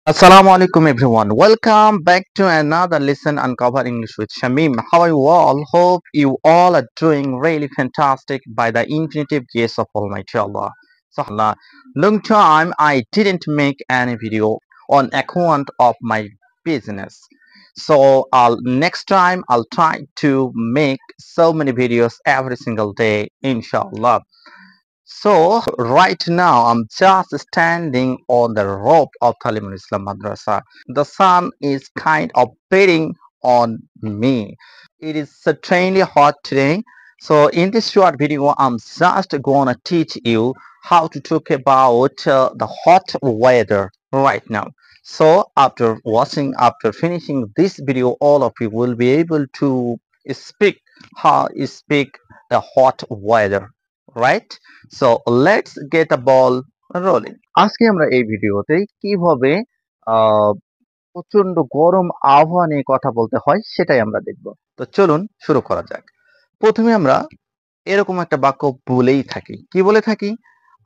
Assalamu alaikum everyone. Welcome back to another lesson Uncover English with Shamim. How are you all? Hope you all are doing really fantastic by the infinitive grace of Almighty Allah. So long time I didn't make any video on account of my business. So next time I'll try to make so many videos every single day, inshallah. So right now I'm just standing on the roof of Talim Islam Madrasa. The sun is kind of beating on me. It is certainly hot today. So in this short video, I'm just gonna teach you how to talk about the hot weather right now. So after finishing this video, all of you will be able to speak speak the hot weather, right? So let's get the ball rolling. আজকে আমরা এই ভিডিওতে কিভাবে আহ প্রচন্ড গরম আবহাওয়া নিয়ে কথা বলতে হয় সেটাই আমরা দেখব। তো চলুন শুরু করা যাক। প্রথমে আমরা এরকম একটা বাক্য বলেই থাকি। কি বলে থাকি?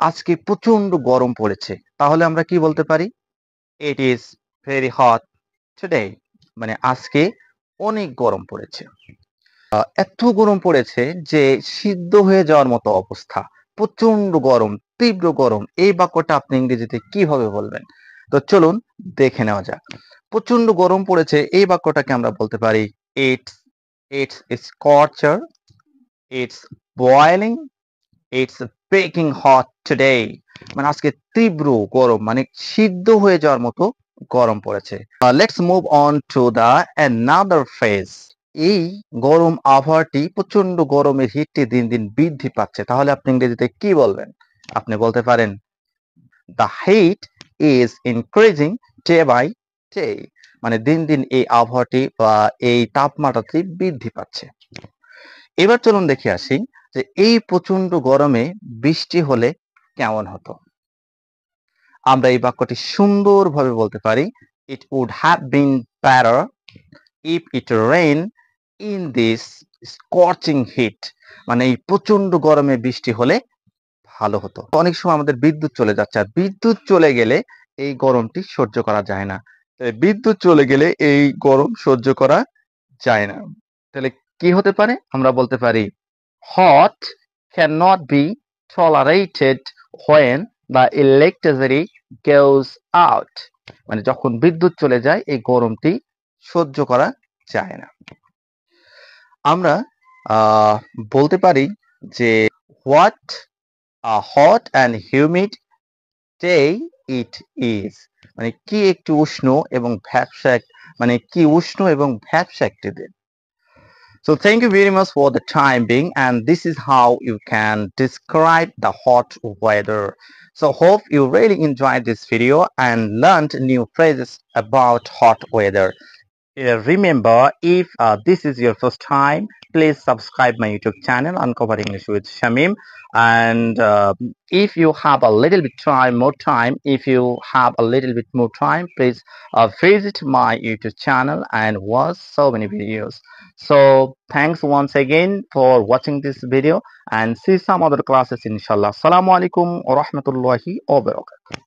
আজকে প্রচন্ড গরম পড়েছে। তাহলে আমরা কি বলতে পারি? It is very hot today. মানে আজকে অনেক গরম পড়েছে। এত গরম পড়েছে যে সিদ্ধ হয়ে যাওয়ার মতো অবস্থা। প্রচন্ড গরম, তীব্র গরম। এই বাক্যটা আপনি ইংরেজিতে কিভাবে বলবেন? তো চলুন দেখে নেওয়া যাক। প্রচন্ড গরম পড়েছে এই বাক্যটাকে আমরা বলতে পারি it's it's scorcher, it's boiling, it's baking hot today. মানে আজকে তীব্র গরম মানে সিদ্ধ হয়ে যাওয়ার মতো গরম পড়েছে। Let's move on to the another phrase. এই গরম আবহাওয়াটি প্রচন্ড গরমের হিটটি দিন দিন বৃদ্ধি পাচ্ছে। তাহলে আপনি ইংরেজিতে কি বলবেন? আপনি বলতে পারেন the heat is increasing day by day. মানে দিন দিন এই আবহাওয়াটি বা এই তাপমাত্রাটি বৃদ্ধি পাচ্ছে। এবার চলুন দেখে আসি যে এই প্রচন্ড গরমে বৃষ্টি হলে কেমন হতো। আমরা এই বাক্যটি সুন্দরভাবে বলতে পারি it would have been better if it rained in this scorching heat. মানে এই প্রচন্ড গরমে বৃষ্টি হলে ভালো হতো। অনেক সময় আমাদের বিদ্যুৎ চলে যাচ্ছে আর বিদ্যুৎ চলে গেলে এই গরমটি সহ্য করা যায় না। বিদ্যুৎ চলে গেলে এই গরম সহ্য করা যায় না। তাহলে কি হতে পারে? আমরা বলতে পারি hot cannot be tolerated when the electricity goes out. মানে যখন বিদ্যুৎ চলে যায় এই গরমটি সহ্য করা যায় না। আমরা বলতে পারি যে what a hot and humid day it is. মানে কি একটু উষ্ণ এবং ভ্যাপসা মানে কি উষ্ণ এবং ভ্যাপসা একটি দিন। So thank you very much for the time being, and this is how you can describe the hot weather. So hope you really enjoyed this video and learned new phrases about hot weather. Remember, if this is your first time, please subscribe my YouTube channel Uncover English with Shamim. And if you have a little bit more time, if you have a little bit more time, please visit my YouTube channel and watch so many videos. So thanks once again for watching this video and see some other classes inshallah. Assalamu alaikum wa rahmatullahi wa barakatuh.